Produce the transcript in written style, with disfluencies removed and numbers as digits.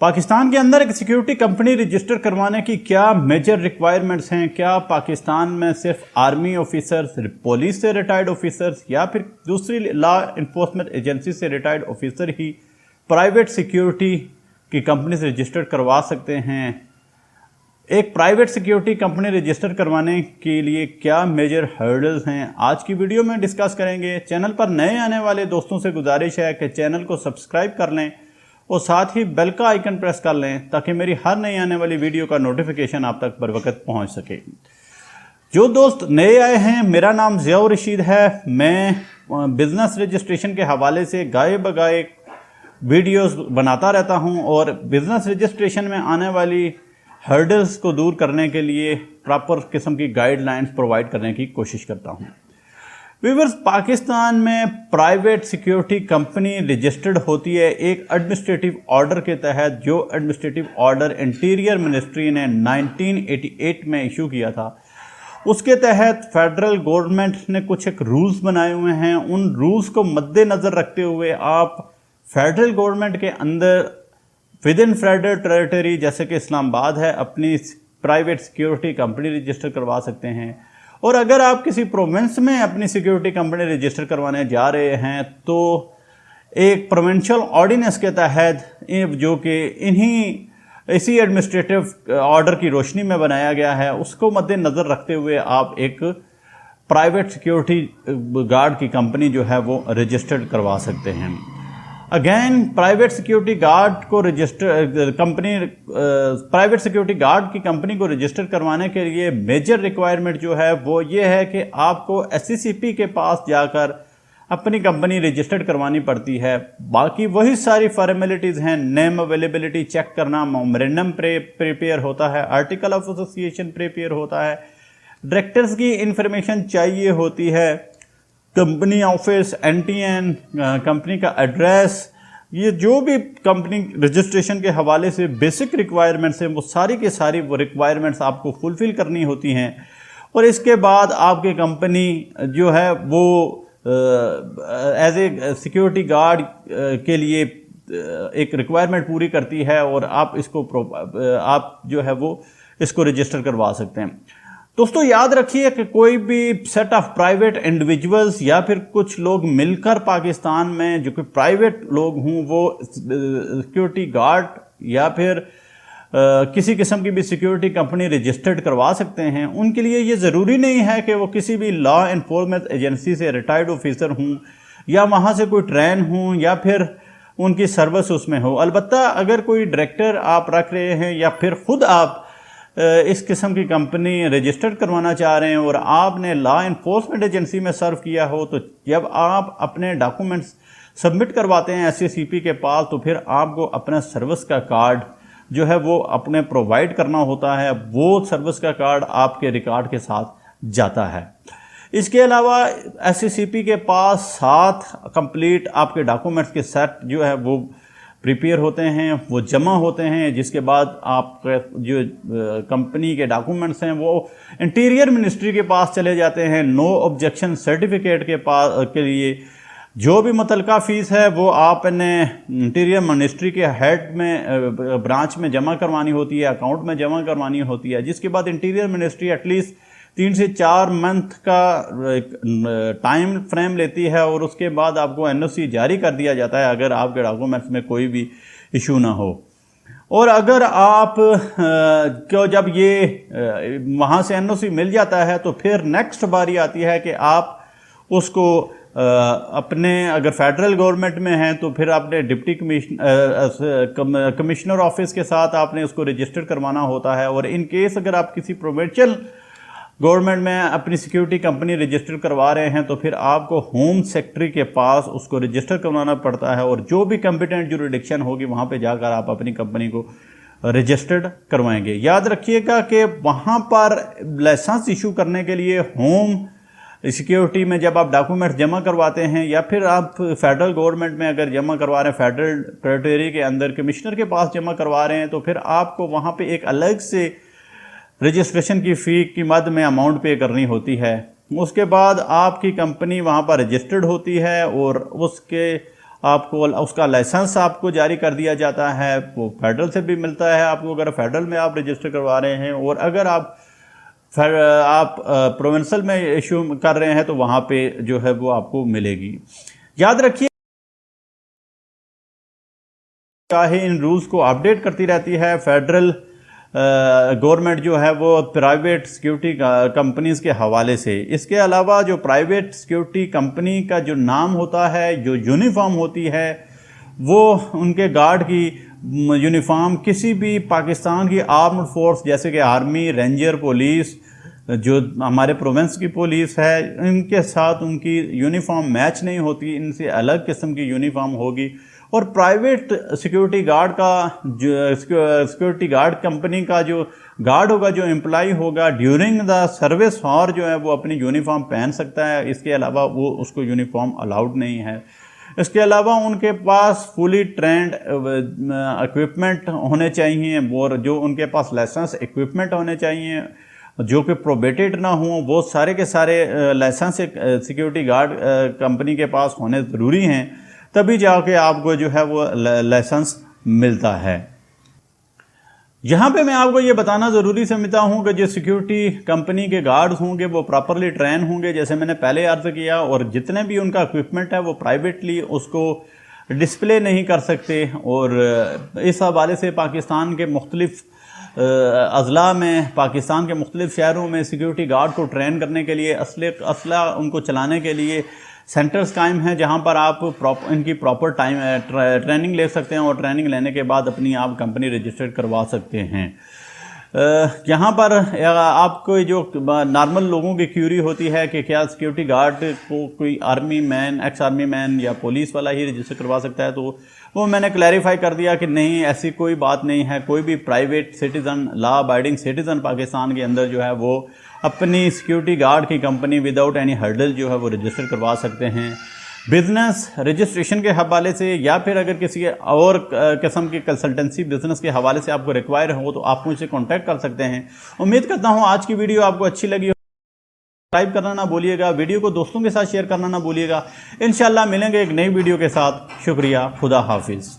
पाकिस्तान के अंदर एक सिक्योरिटी कंपनी रजिस्टर करवाने की क्या मेजर रिक्वायरमेंट्स हैं? क्या पाकिस्तान में सिर्फ आर्मी ऑफिसर्स, पुलिस से रिटायर्ड ऑफिसर्स या फिर दूसरी लॉ इन्फोर्समेंट एजेंसी से रिटायर्ड ऑफिसर ही प्राइवेट सिक्योरिटी की कंपनी से रजिस्टर करवा सकते हैं? एक प्राइवेट सिक्योरिटी कंपनी रजिस्टर करवाने के लिए क्या मेजर हर्डल्स हैं, आज की वीडियो में डिस्कस करेंगे। चैनल पर नए आने वाले दोस्तों से गुजारिश है कि चैनल को सब्सक्राइब कर लें और साथ ही बेल का आइकन प्रेस कर लें ताकि मेरी हर नई आने वाली वीडियो का नोटिफिकेशन आप तक बर वक्त पहुँच सके। जो दोस्त नए आए हैं, मेरा नाम ज़ियाउर रशीद है। मैं बिज़नेस रजिस्ट्रेशन के हवाले से गाए बगाए वीडियोस बनाता रहता हूं और बिज़नेस रजिस्ट्रेशन में आने वाली हर्डल्स को दूर करने के लिए प्रॉपर किस्म की गाइडलाइंस प्रोवाइड करने की कोशिश करता हूं। व्यूअर्स, पाकिस्तान में प्राइवेट सिक्योरिटी कंपनी रजिस्टर्ड होती है एक एडमिनिस्ट्रेटिव ऑर्डर के तहत, जो एडमिनिस्ट्रेटिव ऑर्डर इंटीरियर मिनिस्ट्री ने 1988 में इशू किया था। उसके तहत फेडरल गवर्नमेंट ने कुछ एक रूल्स बनाए हुए हैं। उन रूल्स को मद्देनज़र रखते हुए आप फेडरल गवर्नमेंट के अंदर विद इन फेडरल टेरिटरी जैसे कि इस्लामाबाद है, अपनी प्राइवेट सिक्योरिटी कंपनी रजिस्टर करवा सकते हैं। और अगर आप किसी प्रोविंस में अपनी सिक्योरिटी कंपनी रजिस्टर करवाने जा रहे हैं तो एक प्रोविंशियल ऑर्डिनेंस के तहत, जो कि इसी एडमिनिस्ट्रेटिव ऑर्डर की रोशनी में बनाया गया है, उसको मद्देनज़र रखते हुए आप एक प्राइवेट सिक्योरिटी गार्ड की कंपनी जो है वो रजिस्टर्ड करवा सकते हैं। अगेन, प्राइवेट सिक्योरिटी गार्ड की कंपनी को रजिस्टर करवाने के लिए मेजर रिक्वायरमेंट जो है वो ये है कि आपको SCCP के पास जाकर अपनी कंपनी रजिस्टर्ड करवानी पड़ती है। बाकी वही सारी फॉर्मेलिटीज़ हैं। नेम अवेलेबिलिटी चेक करना, मेमोरेंडम प्रिपेयर होता है, आर्टिकल ऑफ एसोसिएशन प्रिपेयर होता है, डायरेक्टर्स की इंफॉर्मेशन चाहिए होती है, कंपनी ऑफिस, NTN, कंपनी का एड्रेस, ये जो भी कंपनी रजिस्ट्रेशन के हवाले से बेसिक रिक्वायरमेंट्स हैं वो सारी के सारी वो रिक्वायरमेंट्स आपको फुलफ़िल करनी होती हैं। और इसके बाद आपकी कंपनी जो है वो एज ए सिक्योरिटी गार्ड के लिए एक रिक्वायरमेंट पूरी करती है और आप जो है वो इसको रजिस्टर करवा सकते हैं। दोस्तों, याद रखिए कि कोई भी सेट ऑफ प्राइवेट इंडिविजुअल्स या फिर कुछ लोग मिलकर पाकिस्तान में जो कि प्राइवेट लोग हों वो सिक्योरिटी गार्ड या फिर किसी किस्म की भी सिक्योरिटी कंपनी रजिस्टर्ड करवा सकते हैं। उनके लिए ये ज़रूरी नहीं है कि वो किसी भी लॉ इन्फोर्समेंट एजेंसी से रिटायर्ड ऑफिसर हों या वहाँ से कोई ट्रेन हों या फिर उनकी सर्विस उसमें हो। अलबत्ता अगर कोई डायरेक्टर आप रख रहे हैं या फिर ख़ुद आप इस किस्म की कंपनी रजिस्टर्ड करवाना चाह रहे हैं और आपने लॉ इन्फोर्समेंट एजेंसी में सर्व किया हो, तो जब आप अपने डॉक्यूमेंट्स सबमिट करवाते हैं SCCP के पास तो फिर आपको अपना सर्विस का कार्ड जो है वो अपने प्रोवाइड करना होता है। वो सर्विस का कार्ड आपके रिकॉर्ड के साथ जाता है। इसके अलावा SCCP के पास 7 कंप्लीट आपके डॉक्यूमेंट्स के सेट जो है वो प्रिपेयर होते हैं, वो जमा होते हैं, जिसके बाद आप जो कंपनी के डॉक्यूमेंट्स हैं वो इंटीरियर मिनिस्ट्री के पास चले जाते हैं। नो ऑब्जेक्शन सर्टिफिकेट के लिए जो भी मुतलका फ़ीस है वो आपने इंटीरियर मिनिस्ट्री के हेड में ब्रांच में जमा करवानी होती है, अकाउंट में जमा करवानी होती है, जिसके बाद इंटीरियर मिनिस्ट्री एटलीस्ट 3 से 4 मंथ का टाइम फ्रेम लेती है और उसके बाद आपको NOC जारी कर दिया जाता है अगर आपके डॉक्यूमेंट्स में कोई भी इशू ना हो। और अगर आप जब ये वहाँ से NOC मिल जाता है तो फिर नेक्स्ट बारी आती है कि आप उसको अपने, अगर फेडरल गवर्नमेंट में हैं तो फिर आपने डिप्टी कमिश्नर ऑफिस के साथ आपने उसको रजिस्टर करवाना होता है। और इन केस अगर आप किसी प्रोविंशियल गवर्नमेंट में अपनी सिक्योरिटी कंपनी रजिस्टर करवा रहे हैं तो फिर आपको होम सेक्रेटरी के पास उसको रजिस्टर करवाना पड़ता है और जो भी कॉम्पिटेंट जुरिडिक्शन होगी वहाँ पे जाकर आप अपनी कंपनी को रजिस्टर्ड करवाएंगे। याद रखिएगा कि वहाँ पर लाइसेंस इशू करने के लिए होम सिक्योरिटी में जब आप डॉक्यूमेंट्स जमा करवाते हैं या फिर आप फेडरल गवर्नमेंट में अगर जमा करवा रहे हैं, फेडरल टेरिटरी के अंदर कमिश्नर के पास जमा करवा रहे हैं, तो फिर आपको वहाँ पे एक अलग से रजिस्ट्रेशन की फ़ी की मद में अमाउंट पे करनी होती है। उसके बाद आपकी कंपनी वहाँ पर रजिस्टर्ड होती है और उसके आपको उसका लाइसेंस आपको जारी कर दिया जाता है, वो फेडरल से भी मिलता है आपको अगर फेडरल में आप रजिस्टर करवा रहे हैं, और अगर आप प्रोविंशियल में इशू कर रहे हैं तो वहाँ पे जो है वो आपको मिलेगी। याद रखिए इन रूल्स को अपडेट करती रहती है फेडरल गवर्नमेंट जो है वो प्राइवेट सिक्योरिटी कंपनीज के हवाले से। इसके अलावा जो प्राइवेट सिक्योरिटी कंपनी का जो नाम होता है, जो यूनिफॉर्म होती है, वो उनके गार्ड की यूनिफॉर्म किसी भी पाकिस्तान की आर्म्ड फोर्स जैसे कि आर्मी, रेंजर, पुलिस, जो हमारे प्रोविंस की पुलिस है, इनके साथ उनकी यूनिफॉर्म मैच नहीं होती, इनसे अलग किस्म की यूनिफॉर्म होगी। और प्राइवेट सिक्योरिटी गार्ड का जो सिक्योरिटी गार्ड कंपनी का जो गार्ड होगा, जो एम्प्लॉय होगा, ड्यूरिंग द सर्विस और जो है वो अपनी यूनिफॉर्म पहन सकता है। इसके अलावा वो उसको यूनिफॉर्म अलाउड नहीं है। इसके अलावा उनके पास फुली ट्रेंड इक्विपमेंट होने चाहिए, और जो उनके पास लाइसेंस इक्विपमेंट होने चाहिए जो कि प्रोबेटेड ना हो। वो सारे के सारे लाइसेंस सिक्योरिटी गार्ड कंपनी के पास होने ज़रूरी हैं, तभी जाके आपको जो है वो लाइसेंस मिलता है। यहाँ पे मैं आपको ये बताना ज़रूरी समझता हूँ कि जो सिक्योरिटी कंपनी के गार्ड्स होंगे वो प्रॉपरली ट्रेन होंगे, जैसे मैंने पहले अर्ज़ किया, और जितने भी उनका इक्विपमेंट है वो प्राइवेटली उसको डिस्प्ले नहीं कर सकते। और इस हवाले से पाकिस्तान के मुख्तलिफ अज़ला में, पाकिस्तान के मुख्तलिफ शहरों में सिक्योरिटी गार्ड को ट्रेन करने के लिए, असला उनको चलाने के लिए सेंटर्स कायम हैं, जहां पर आप इनकी प्रॉपर ट्रेनिंग ले सकते हैं, और ट्रेनिंग लेने के बाद अपनी आप कंपनी रजिस्टर्ड करवा सकते हैं। यहाँ पर आपको जो नॉर्मल लोगों की क्यूरी होती है कि क्या सिक्योरिटी गार्ड को कोई army man, ex army man या पुलिस वाला ही रजिस्टर करवा सकता है, तो वो मैंने क्लैरिफाई कर दिया कि नहीं, ऐसी कोई बात नहीं है। कोई भी private citizen, law abiding citizen Pakistan के अंदर जो है वो अपनी सिक्योरिटी गार्ड की कंपनी विदाउट एनी हर्डल जो है वो रजिस्टर करवा सकते हैं। बिजनेस रजिस्ट्रेशन के हवाले से, या फिर अगर किसी और किस्म की कंसल्टेंसी बिजनेस के हवाले से आपको रिक्वायर हो तो आप मुझसे कांटेक्ट कर सकते हैं। उम्मीद करता हूं आज की वीडियो आपको अच्छी लगी हो। सब्सक्राइब करना ना भूलिएगा, वीडियो को दोस्तों के साथ शेयर करना ना भूलिएगा। इंशाल्लाह मिलेंगे एक नई वीडियो के साथ। शुक्रिया, खुदा हाफिज़।